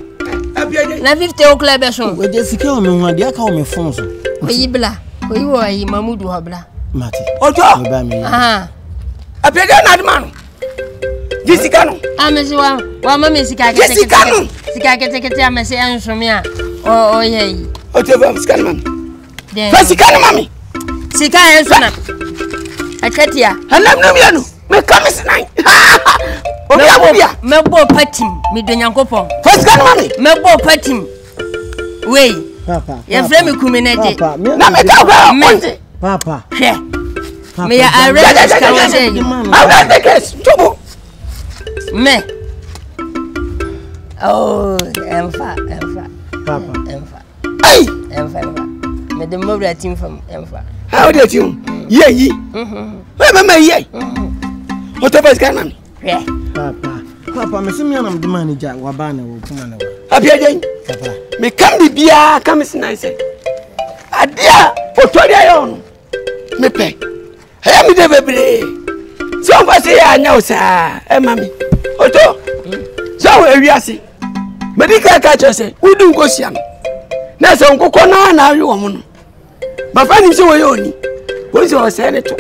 Na 50 o club so. We just sika o me hu ade aka o me fon so. Oyi bla. Oyi wo ayi Mamudu ho bla. Mati. Ojo. Apiaje na de manu. Jessica no. Amesi wa mama sika kete. Jessica no. Sika kete amesi ansumi a. O yeyi. Ojo va sika no mami. Fa sika no mami. Sika ensuna. Akatia. Hanam no mianu. Me kamis nine. Obi abobia. Mebo patim, mi do Nyankopon. Fa sika no mami. Mebo patim. Wey. Papa. Ye frame kumeneje. Na me ka kwa onje. Papa. Hwe. Me ya arrange sika wase. Awda the case. Tubu. Me. Oh, emfa. Papa. Emfa. Ai. Emfa. Me de mobile team from emfa. How dey you? Ye. Mama ye. Oto fa sika na mi. Papa, me simi anam de manager wa ba na wo kuma na wa. Apiaje. Papa. Me kam bibia kamis nine say. Adia otoria yo no. Me pe. Aya mi de bebre. So fa say anya o sa. E mami. Oto. So we wiase. Medical ka cho say, "Udu ngosia no." Na so nkokọ na awi wo mo no. Ba fa ni se wo yo ni. Wo se o se ne to.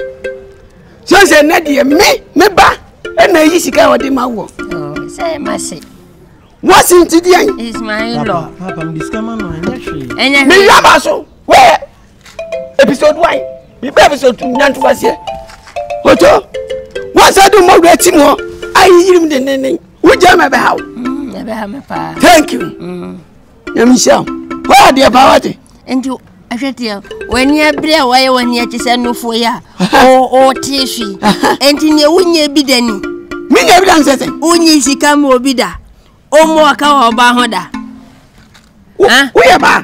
So se na de me ba. E na yi sika wo de ma wo. Oh, say masi. What's in today? Is my in-law. Papa, I'm discover no anya Enya. Me yaba so. Where? Episode 1. Me episode 2 nyanto wase. Oto. What's I do mo reti mo? I yirim de nenen. Wo jama be how? Ebe ha me pa. Thank you. Nyamisha. Wa de ba wate. Enti ahwetia wani abre waye wani akise nofo ya. O tifi. Enti ne wunye bidani. Me nya bi dan sese. Unyi sika mo bida. Omo aka wa ba hoda. Ha? Wo ye ba?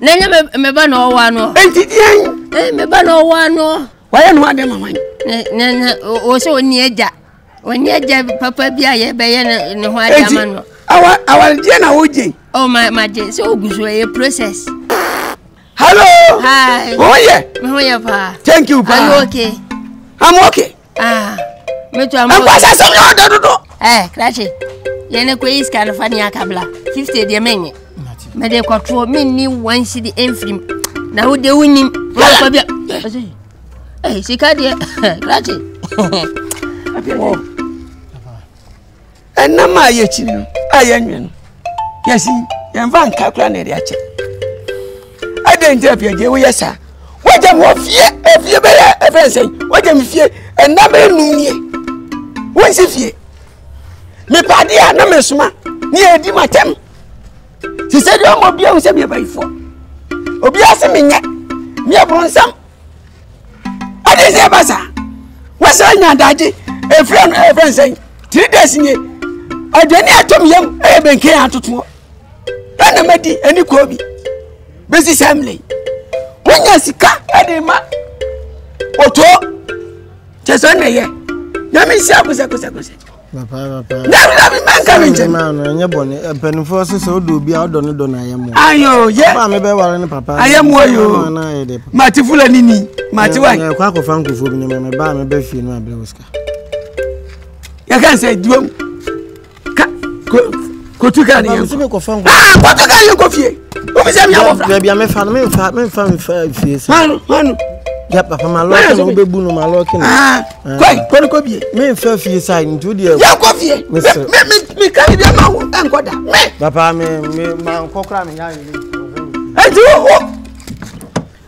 Nenya me ba no wa no. Enti dian. Me ba no wa no. Wa ye no ade mama. Ne o se oni eja. Oni eja papa bia ye be ye ne ho ada ma no. Our dia na oje. Oh my je. So oguso e process. Hello. Hi. Oh yeah. Oh yeah, pa. Thank you, pa. Are you okay? I'm okay. Me too. I'm okay. Krachi. Yene ko is kind of funny akabla. 50 de menye. Me de control me ni one city enfrim. Na who de winim. Ko bia. Eh, sika de. Krachi. Oh. Enna ma ye chi no. Ayenwe no. Yes, yen van kakra na de ache. Adenje pia je wo yesa. Wajam wo fie be ya efensen. Wajam fie enna be numie. Wo si fie. Me padi a na mesuma. Ni edi matem. Si se de mo bia wo se bia baifo. Obi ase menye. Me abronsam. Adese basa. Wasa nya daji. Efensen. 3 days ni. Adeni atom yam e benke atoto. Ana madi ani ko bi. Besi family. Wonya sika adema. Oto. Cheso na ye. Nyame sia kusa. Papa. Na man ka menje. Man, nya bone. Penfo so do bi a do ne do na yam. Ayo, ye. Papa me be ware ne papa. Ayam yo. Mati fula nini. Mati wa. Kwa ko fan ko fo bi ne me ba me be fi no abre woska. Ya kan say duom. Ko tu kan ye. So me ko fan ko. Ko tu kan ye ko fie. O bi se mi abofra. Baby me fa fie. Hanu. Ya papa ma lo ke no be bu no ma lo ke no. Kwai, ko bie. Me fa fie sai ntu de. Ya ko fie. Me kan bi ma wo enkoda. Me. Papa me ma nkokra me ya ni. Enti wo.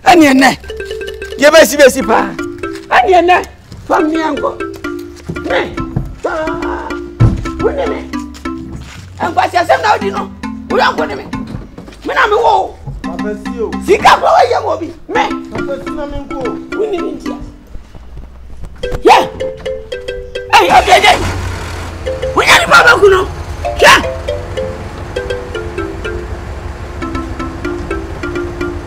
Ani ene. Ye ba si pa. Ani ene. Fam ni anko. Me. Wone me. Anko si asem na odi no. Wo anko ne me. Me na me wo. Papa si o. Sika ko ye mo bi. Me. Papa si na me nko. Woni ni ntia. Yeah. Hey, okay. We any baba kuno. Yeah.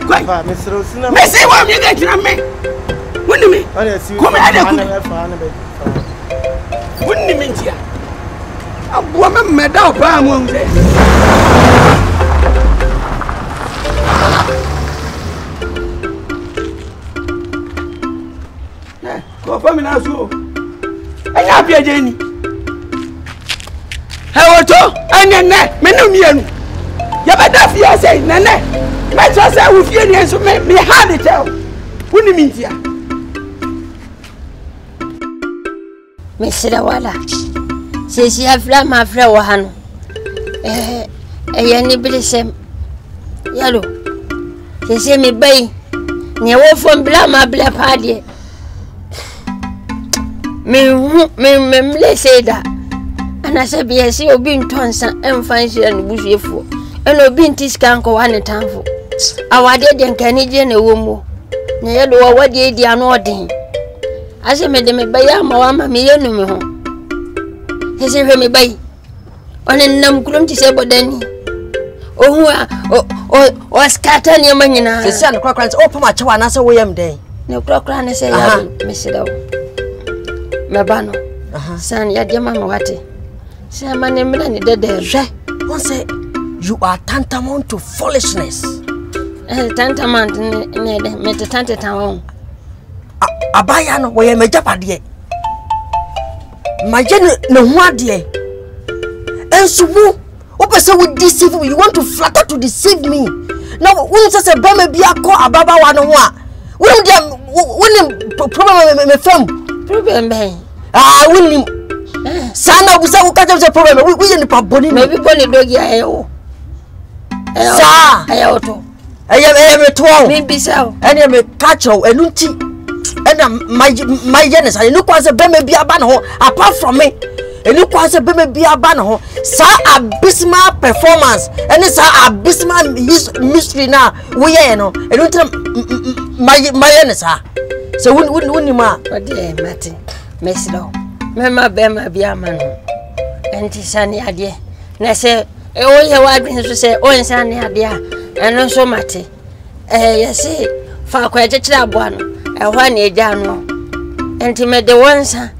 Papa, Mr. Osina. Me say wa me get na me. Woni me. Come ada ku. Woni me ntia. Abo me meda opa mo nse. Ko fa mi na so. Anya bia je ni. He woto, anya ne, me no mienu. Ya bada fia say nene. Me so say wo fie ni so me ha de tell. Woni mi ntia. Me sira wala. Sesi afla ma afla wa hanu. Yani bilisem. Yalo. Sesi me bay. Ni wo fo bla ma bla paade. Me mlese da. Ana sabi yesi obi ntonsa emfansi na busuefo. Eno obi ntiska nko wane tanfo. Awade de nkani je na womo. Na yedo wawade edi anu odin. Ase me de me baya ma wa ma me yenu me ho. Hese hwe me bayi. One nam kulum ti se bodani. Ohu o skata ni manyina. Sesi an kwakra o pama chewa na se woyam den. Ne kwakra ne se ya me sedawo. Mebano. San ya dia mama wate. Say mane mna ni dede. One say you are tantamount to foolishness. Tantamount ne de mete tante tanwo. Abaya no we majapade. Maje no hu ade. Ensubu opese we deceive you want to flatter to deceive me. Now when say be me bia ko ababa wa no ho a. When problem me fam. Problem be. Winning. Sana busa ko kaje se problem we ye ni pa boni me bi boni dogi ayo. Sa ayo to. Me to. Me bisa. Ene me catch o enu nti. Ena my yenes I no kwase be me bia ba no ho apart from me. Enu kwase be me bia ba no ho. Sa abysmal performance. Ene sa abysmal mystery na we ye no. Enu nti my yenes ha. So wuni ma. Ode Martin. Meslo. Mema bema bia mano. Enti sani ade. Na se o ye wadwen so se o nsani ade a. Eno so mate. Yesi fa kwa chechira aboa no. Ehwa na eja no. Enti me de wonsa.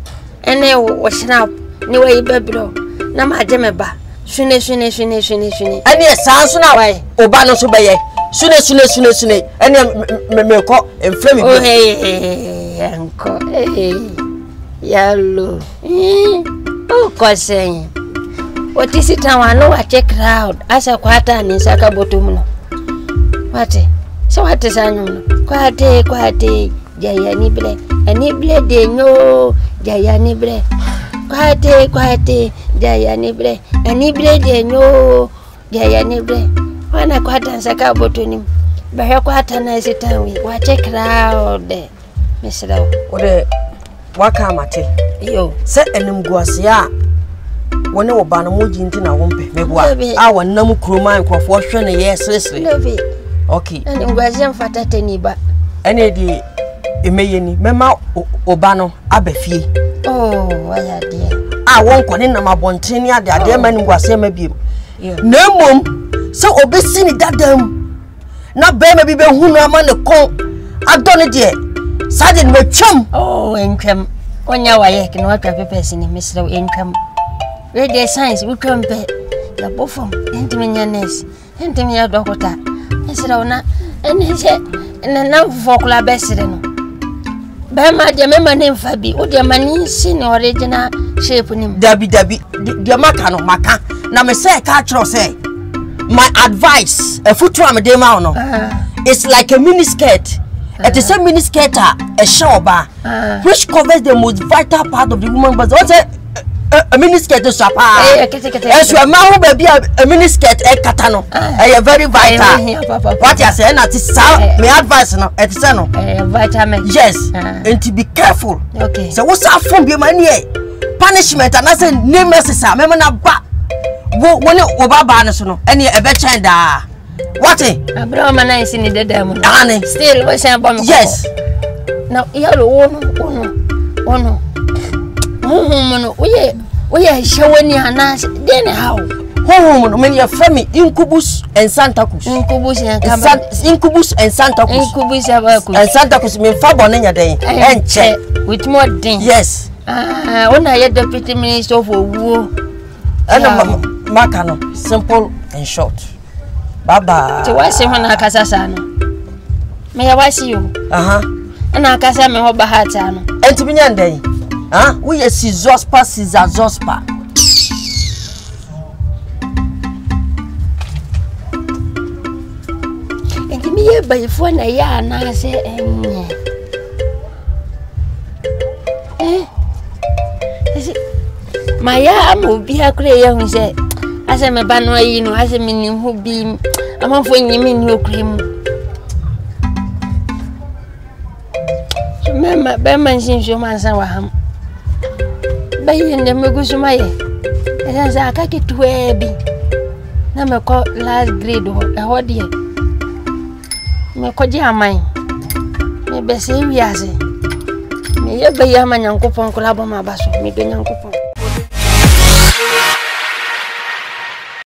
Ene wo snap ni wa ibebro. Na ma je meba. Sune. Ene sanso na wai. Oba no so beye. Sune. Ene me call and frame. Oh, hey, uncle. Hey, yellow. Oh, cousin. What is it? I know I check it out. As a quarter and in Sakabotum. What? So what is I know? Quite, Jaya Nible, and Nible de no, Jaya Nible. Quite, Jaya Nible, and Nible de no, Jaya Nible. When I quite and Sakabotum. But her quarter nice time we watch a crowd there. Miss Low. Or the Wakamate. You set and Mguasia. When you ban a mood into a wompe, maybe our no crewman for fortune a year, seriously. Okay, and it wasn't for that any but any day. Emayeni mema obano abefi. Oh, I dear. I won't go in my bontini at the other man was same maybe. No mum, so obesini that them. Not baby be who no man the call. I done it yet. Sudden me chum. Oh, income. When you are can work a papers in Mr. Income. Read their signs, we come pay. The both of them, intimate, intimate doctor. Mr. And he said, and then now for club president. Bema de member name Fabi, o de mani sin original shape him. Dabi, the maka no maka. Na me say catch say. My advice, a foot ram de ma no. It's like a mini skirt. It is a mini skirt a shower which covers the most vital part of the woman body. What's a mini skirt to sapa? Yes, your man will be a mini skirt a katano. A very vital. What you say? That is my advice. No, it's no vitamin. Yes, and to be careful. Okay. So what's up from your money? Punishment and I say name necessary. Remember na ba. When you obaba no so no. Any a better da. What eh? Abraham na is in the demo. Still we say about me. Yes. Now yellow ono. We are showing your nas. Then how? When you from me, Incubus and Santa Cruz. Incubus and Santa Cruz. Incubus and Santa Cruz mean Fabon in your day. And check with more things. Yes. When I had the pretty minister of war. And Macano, simple and short. Baba. To watch him on a Casasano. May I watch you? And I can say me hoba hatano. And to be day. We are Zospa. And give me a by phone a year and I say, my yam will be a crayon, say, as I'm a banner, you know, as a meaning who be among when you mean your cream. Remember, Berman seems your man, Sawaham. By in the Megusumay, and as I cut it to a be. Number called last grade or a hodie. Mekodia mine. Maybe say we are say. May you be a man and coupon collab on my basso, maybe young coupon.